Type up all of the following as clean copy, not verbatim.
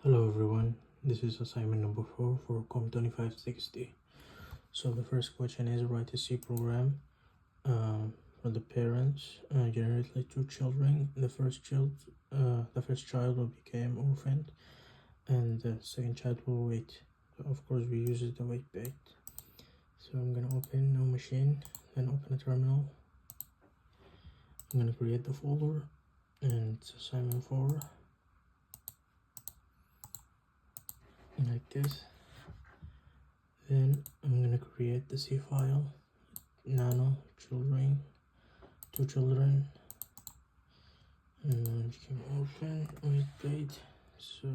Hello everyone, this is assignment number 4 for COM 2560. So the first question is write a C program for the parents, generate like 2 children. The first child will become orphaned and the second child will wait. So of course we use the wait bait. So I'm gonna open no machine, then open a terminal. I'm gonna create the folder and it's assignment 4 like this. Then I'm gonna create the C file, nano children, 2 children, and became orphan, wait bait. So,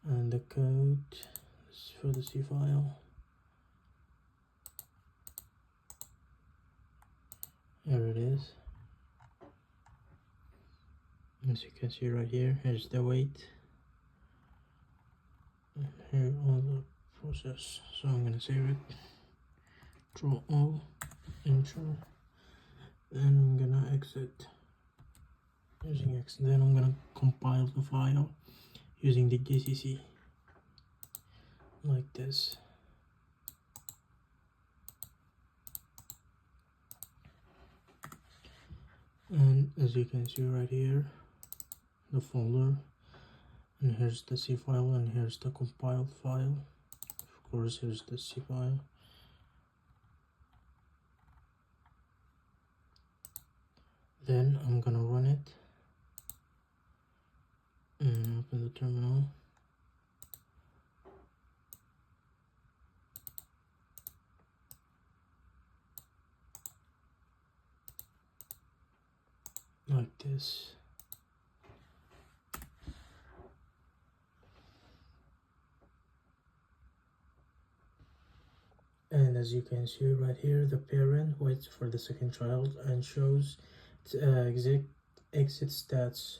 and the code is for the C file. Here it is. As you can see right here, here's the wait. And here all the process. So I'm gonna save it. Control O, enter. Then I'm gonna exit using X. Then I'm gonna compile the file using the GCC like this. And as you can see right here, the folder, and here's the C file, and here's the compiled file. Of course, here's the C file. Then I'm gonna run it and open the terminal. Like this. And as you can see right here, the parent waits for the second child and shows exit stats,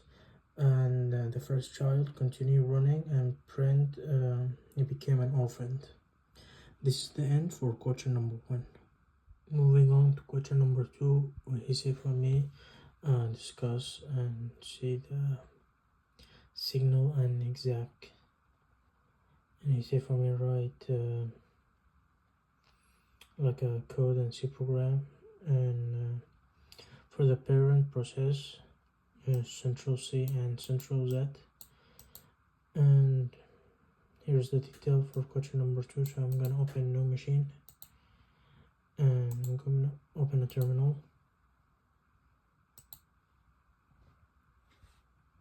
and the first child continue running and print he became an orphan. This is the end for question number 1. Moving on to question number 2, where he said for me discuss and see the signal and exec. And he said for me write like a code and C program, and for the parent process Central C and Central Z. And here's the detail for question number 2. So I'm gonna open new machine and I'm gonna open a terminal,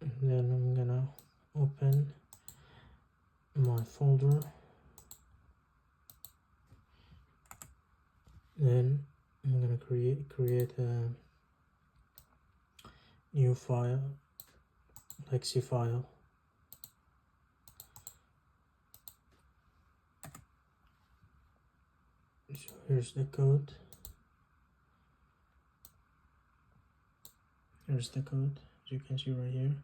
and then I'm gonna open my folder. Then I'm gonna create a new file, like C file. So here's the code. Here's the code, as you can see right here.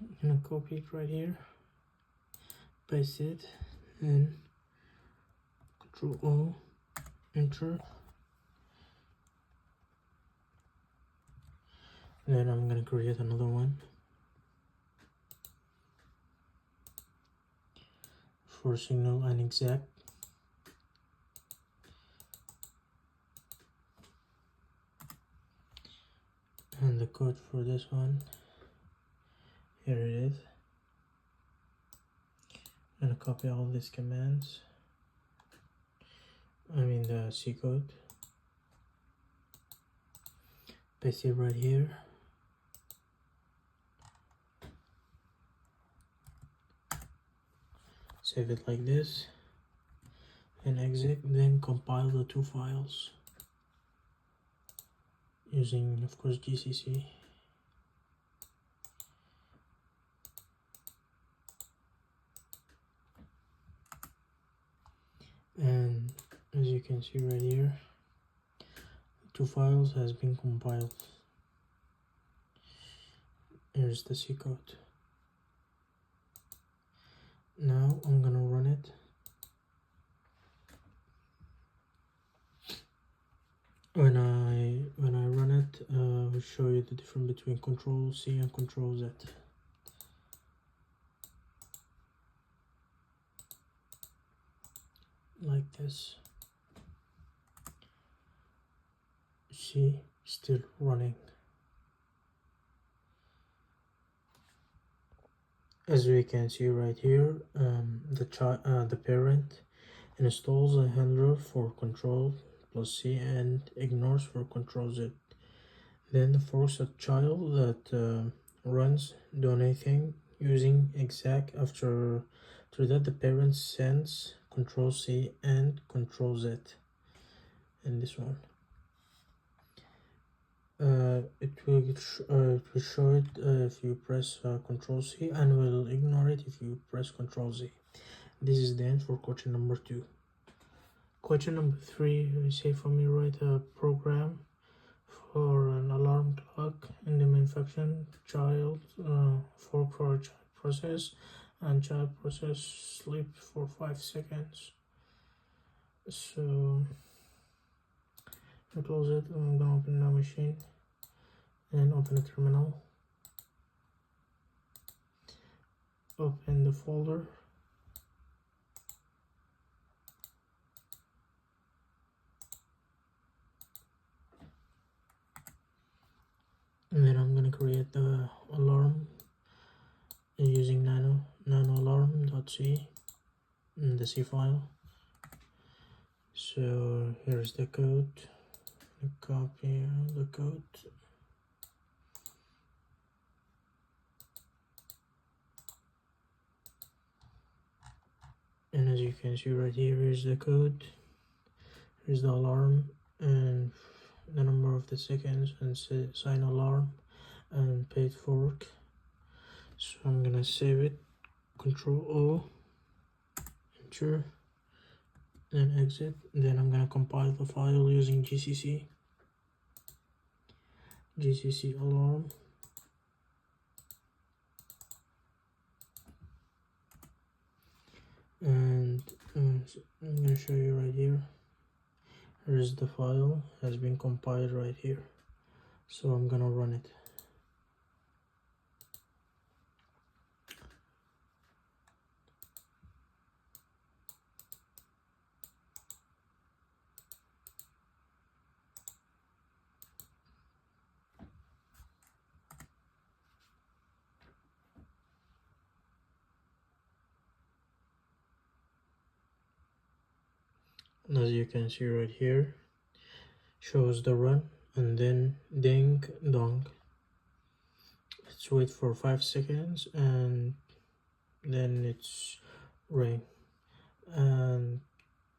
I'm gonna copy it right here, paste it, and Control O, enter. Then I'm gonna create another one for signal and exec. And the code for this one, here it is. I'm gonna copy all these commands, the C code, paste it right here. Save it like this and exit, then compile the 2 files using, of course, GCC. And as you can see right here, 2 files has been compiled. Here's the C code. Now I'm gonna run it. When I run it, I'll show you the difference between Control C and Control Z. Like this. See, still running. As we can see right here, the parent installs a handler for Control plus C and ignores for Control Z. Then force a child that runs do anything using exec. After that, the parent sends Control C and Control Z. And this one. It will show it if you press Control C, and will ignore it if you press Control Z. This is the end for question number 2. Question number 3, we say for me write a program for an alarm clock in the main function child fork for a child process, and child process sleep for 5 seconds. So I close it, and I'm gonna open the machine and open the terminal, open the folder, and then I'm gonna create the alarm using nano alarm.c in the C file. So here's the code, copy the code, and as you can see right here is the code, here's the alarm and the number of the seconds and sign alarm and paid fork. So I'm gonna save it, Control O, enter, then exit. Then I'm gonna compile the file using GCC alarm, and I'm gonna show you right here. Here's the file, has been compiled right here. So I'm gonna run it. As you can see right here, shows the run, and then ding dong. Let's wait for 5 seconds, and then it's ring. And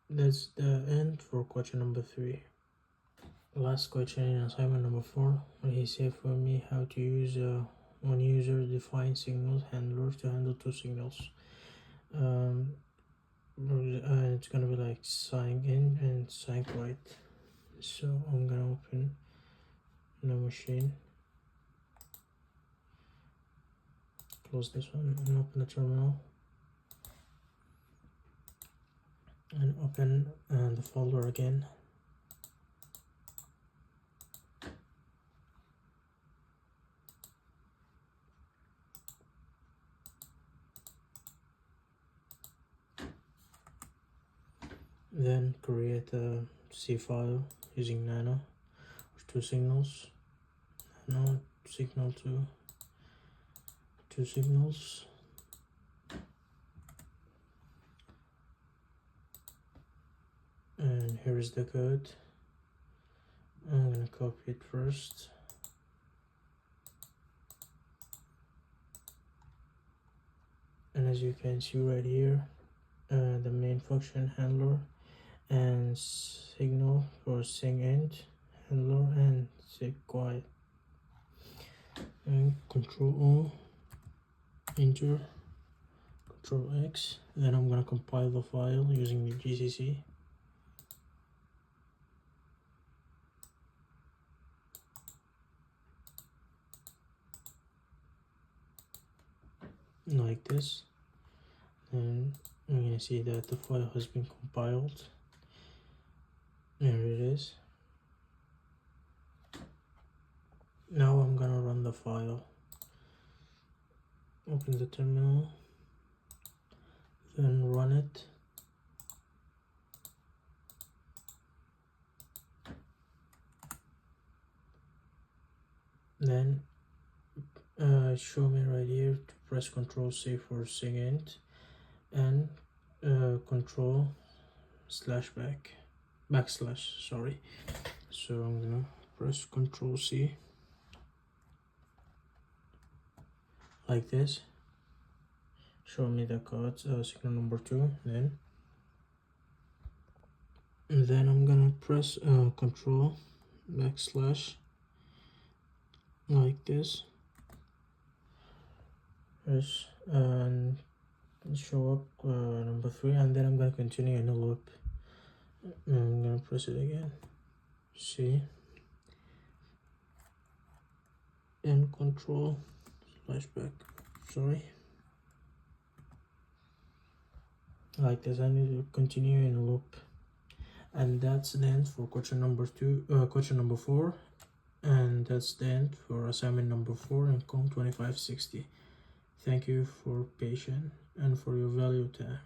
that's the end for question number 3. Last question in assignment number 4, where he said for me how to use one user defined signals handler to handle 2 signals. It's gonna be like sign in and sign right. So I'm gonna open the machine, close this one, and open the terminal, and open the folder again. Then create a C file using nano with 2 signals, nano signal to 2 signals, and here is the code. I'm gonna copy it first, and as you can see right here, the main function handler and signal for sing end handler and sig quiet, and Control O, enter, Control X. Then I'm gonna compile the file using the GCC. Like this, and I'm gonna see that the file has been compiled. There it is. Now I'm gonna run the file. Open the terminal, then run it. Then show me right here to press Ctrl C for SIGINT and Ctrl backslash, sorry. So I'm gonna press Ctrl C like this. Show me the code, signal number 2. Then I'm gonna press Ctrl backslash like this. Yes, and show up number 3, and then I'm gonna continue in a loop. I'm gonna press it again. C and Control flashback. Sorry. Like this, I need to continue in a loop, and that's the end for question number 4, and that's the end for assignment number 4 in COM 2560. Thank you for patience and for your valuable time.